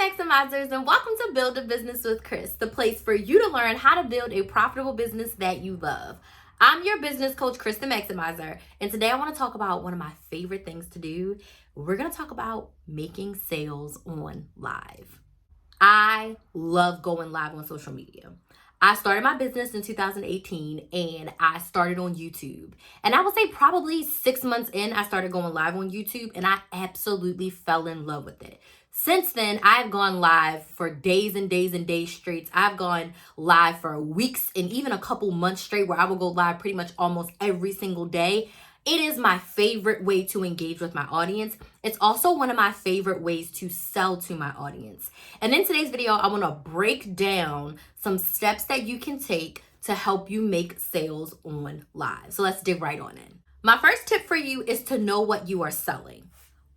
Maximizers, and welcome to Build a Business with Chris, the place for you to learn how to build a profitable business that you love. I'm your business coach, Chris the Maximizer, and today I want to talk about one of my favorite things to do. We're going to talk about making sales on live. I love going live on social media. I started my business in 2018 and I started on YouTube. And I would say probably 6 months in, I started going live on YouTube and I absolutely fell in love with it. Since then, I've gone live for days and days and days straight. I've gone live for weeks and even a couple months straight where I will go live pretty much almost every single day. It is my favorite way to engage with my audience. It's also one of my favorite ways to sell to my audience. And in today's video, I want to break down some steps that you can take to help you make sales on live. So let's dig right on in. My first tip for you is to know what you are selling.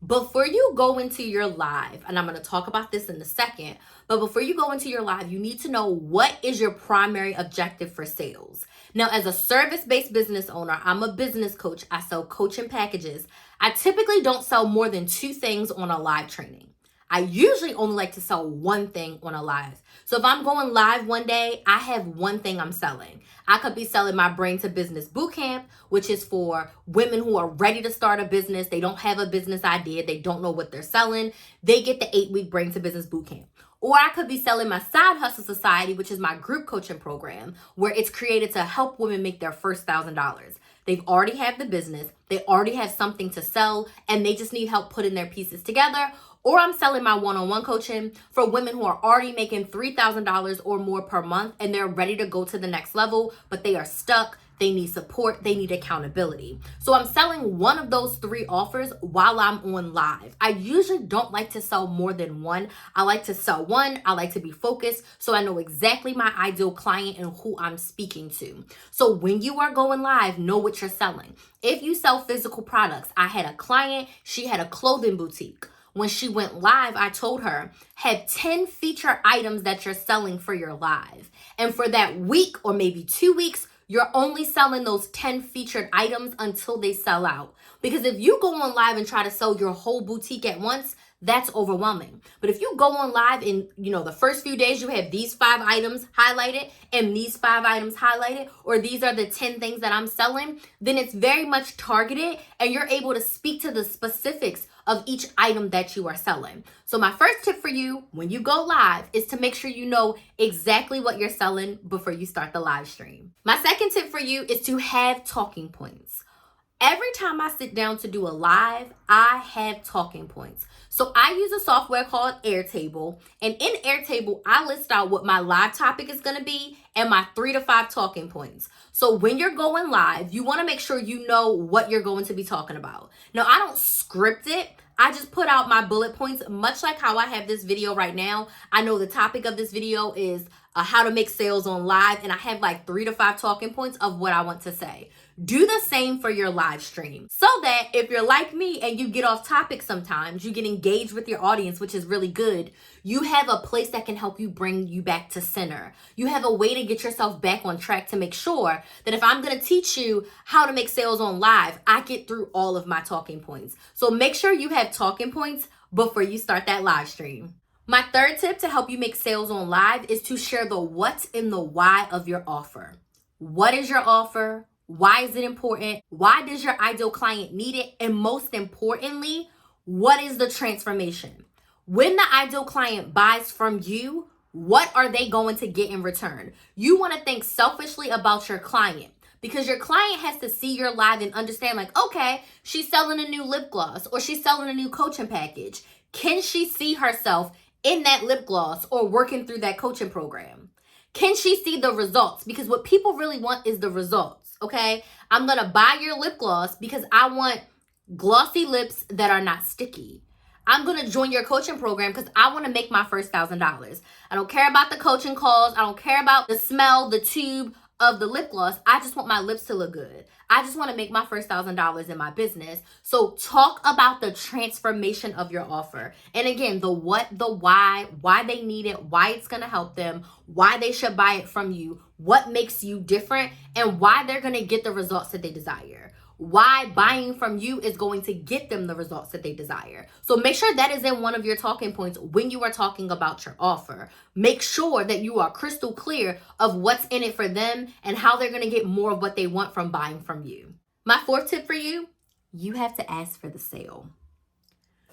Before you go into your live, and I'm going to talk about this in a second, but before you go into your live, you need to know what is your primary objective for sales. Now, as a service-based business owner, I'm a business coach. I sell coaching packages. I typically don't sell more than 2 things on a live training. I usually only like to sell 1 thing on a live. So if I'm going live one day, I have 1 thing I'm selling. I could be selling my Brain to Business Bootcamp, which is for women who are ready to start a business. They don't have a business idea. They don't know what they're selling. They get the 8-week Brain to Business Bootcamp. Or I could be selling my Side Hustle Society, which is my group coaching program, where it's created to help women make their first $1,000. They've already have the business. They already have something to sell, and they just need help putting their pieces together. Or I'm selling my one-on-one coaching for women who are already making $3,000 or more per month and they're ready to go to the next level, but they are stuck. They need support. They need accountability. So I'm selling one of those 3 offers while I'm on live. I usually don't like to sell more than 1. I like to sell 1. I like to be focused so I know exactly my ideal client and who I'm speaking to. So when you are going live, know what you're selling. If you sell physical products, I had a client, she had a clothing boutique. When she went live, I told her, have 10 feature items that you're selling for your live. And for that week or maybe 2 weeks, you're only selling those 10 featured items until they sell out. Because if you go on live and try to sell your whole boutique at once, that's overwhelming. But if you go on live and, the first few days you have these 5 items highlighted and these 5 items highlighted, or these are the 10 things that I'm selling, then it's very much targeted and you're able to speak to the specifics of each item that you are selling. So my first tip for you when you go live is to make sure you know exactly what you're selling before you start the live stream. My second tip for you is to have talking points. Every time I sit down to do a live, I have talking points. So I use a software called Airtable. And in Airtable, I list out what my live topic is going to be and my 3 to 5 talking points. So when you're going live, you want to make sure you know what you're going to be talking about. Now, I don't script it. I just put out my bullet points, much like how I have this video right now. I know the topic of this video is how to make sales on live, and I have like 3 to 5 talking points of what I want to say. Do the same for your live stream so that if you're like me and you get off topic sometimes, you get engaged with your audience, which is really good. You have a place that can help you bring you back to center. You have a way to get yourself back on track to make sure that if I'm going to teach you how to make sales on live, I get through all of my talking points. So make sure you have talking points before you start that live stream. My third tip to help you make sales on live is to share the what and the why of your offer. What is your offer? Why is it important? Why does your ideal client need it? And most importantly, what is the transformation? When the ideal client buys from you, what are they going to get in return? You want to think selfishly about your client because your client has to see your live and understand like, okay, she's selling a new lip gloss or she's selling a new coaching package. Can she see herself in that lip gloss or working through that coaching program? Can she see the results? Because what people really want is the results, okay? I'm going to buy your lip gloss because I want glossy lips that are not sticky. I'm going to join your coaching program because I want to make my first $1,000. I don't care about the coaching calls. I don't care about the smell, the tube of the lip gloss. I just want my lips to look good. I just want to make my first $1,000 in my business. So talk about the transformation of your offer. And again, the what, the why they need it, why it's going to help them, why they should buy it from you, what makes you different, and why they're going to get the results that they desire. why buying from you is going to get them the results that they desire. So make sure that is in one of your talking points when you are talking about your offer. Make sure that you are crystal clear of what's in it for them and how they're going to get more of what they want from buying from you. My fourth tip for you, you have to ask for the sale.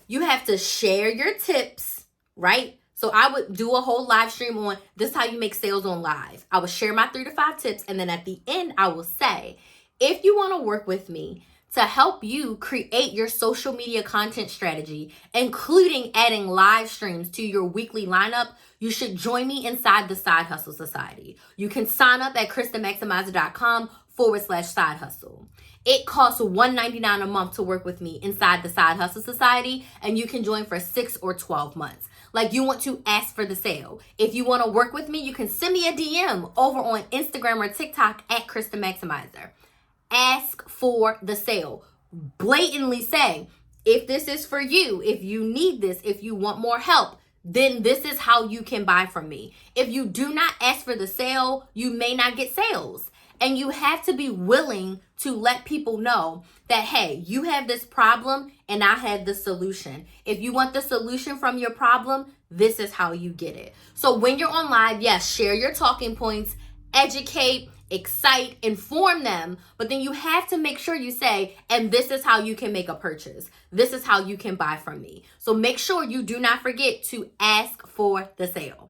You have to share your tips, right? So I would do a whole live stream on this is how you make sales on live. I would share my 3 to 5 tips, and then at the end, I will say, if you want to work with me to help you create your social media content strategy, including adding live streams to your weekly lineup, you should join me inside the Side Hustle Society. You can sign up at KristaMaximizer.com/side hustle. It costs $199 a month to work with me inside the Side Hustle Society, and you can join for 6 or 12 months. Like, you want to ask for the sale. If you want to work with me, you can send me a DM over on Instagram or TikTok at Krista Maximizer. Ask for the sale. Blatantly say, if this is for you, if you need this, if you want more help, then this is how you can buy from me. If you do not ask for the sale, you may not get sales. And you have to be willing to let people know that, hey, you have this problem and I have the solution. If you want the solution from your problem, this is how you get it. So when you're on live, yes, share your talking points, educate, excite, inform them, but then you have to make sure you say, and this is how you can make a purchase. This is how you can buy from me. So make sure you do not forget to ask for the sale.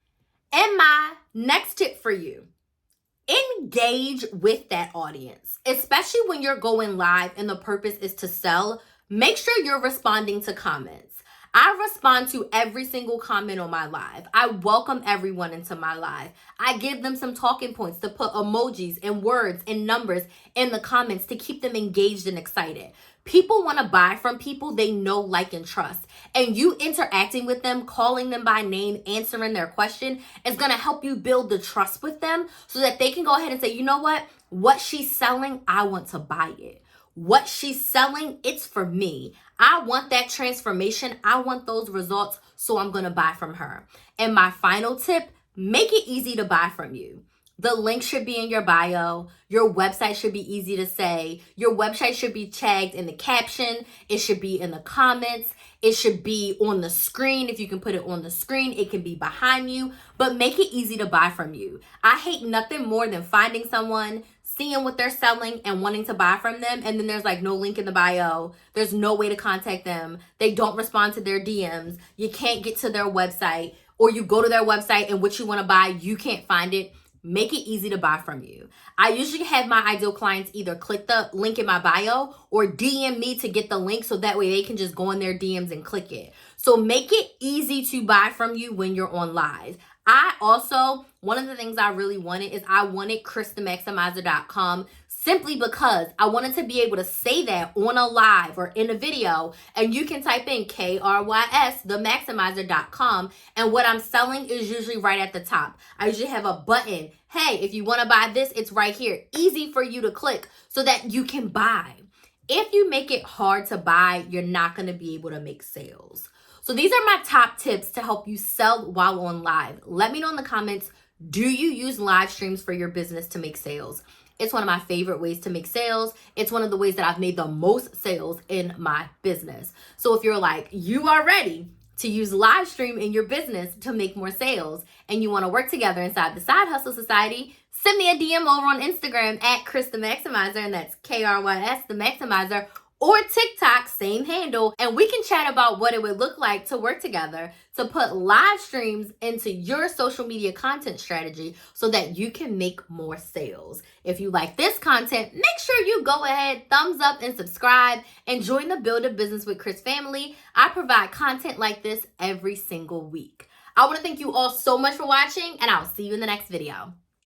And my next tip for you, engage with that audience, especially when you're going live and the purpose is to sell. Make sure you're responding to comments. I respond to every single comment on my live. I welcome everyone into my live. I give them some talking points to put emojis and words and numbers in the comments to keep them engaged and excited. People want to buy from people they know, like, and trust. And you interacting with them, calling them by name, answering their question is going to help you build the trust with them so that they can go ahead and say, you know what she's selling, I want to buy it. What she's selling, it's for me. I want that transformation. I want those results, so I'm going to buy from her. And my final tip, make it easy to buy from you. The link should be in your bio. Your website should be easy to say. Your website should be tagged in the caption. It should be in the comments. It should be on the screen. If you can put it on the screen, it can be behind you, but make it easy to buy from you. I hate nothing more than finding someone, seeing what they're selling and wanting to buy from them, and then there's like no link in the bio. There's no way to contact them. They don't respond to their DMs. You can't get to their website, or you go to their website and what you want to buy, you can't find it. Make it easy to buy from you. I usually have my ideal clients either click the link in my bio or DM me to get the link so that way they can just go in their DMs and click it. So make it easy to buy from you when you're on live. I also, one of the things I really wanted is I wanted KristaMaximizer.com simply because I wanted to be able to say that on a live or in a video, and you can type in KRYS, themaximizer.com, and what I'm selling is usually right at the top. I usually have a button. Hey, if you want to buy this, it's right here. Easy for you to click so that you can buy. If you make it hard to buy, you're not going to be able to make sales. So these are my top tips to help you sell while on live. Let me know in the comments, do you use live streams for your business to make sales? It's one of my favorite ways to make sales. It's one of the ways that I've made the most sales in my business. So if you're like, you are ready to use live stream in your business to make more sales and you want to work together inside the Side Hustle Society, send me a DM over on Instagram at Krista Maximizer, and that's KRYS the Maximizer, or TikTok, same handle, and we can chat about what it would look like to work together to put live streams into your social media content strategy so that you can make more sales. If you like this content, make sure you go ahead, thumbs up and subscribe, and join the Build a Business with Chris family. I provide content like this every single week. I want to thank you all so much for watching, and I'll see you in the next video.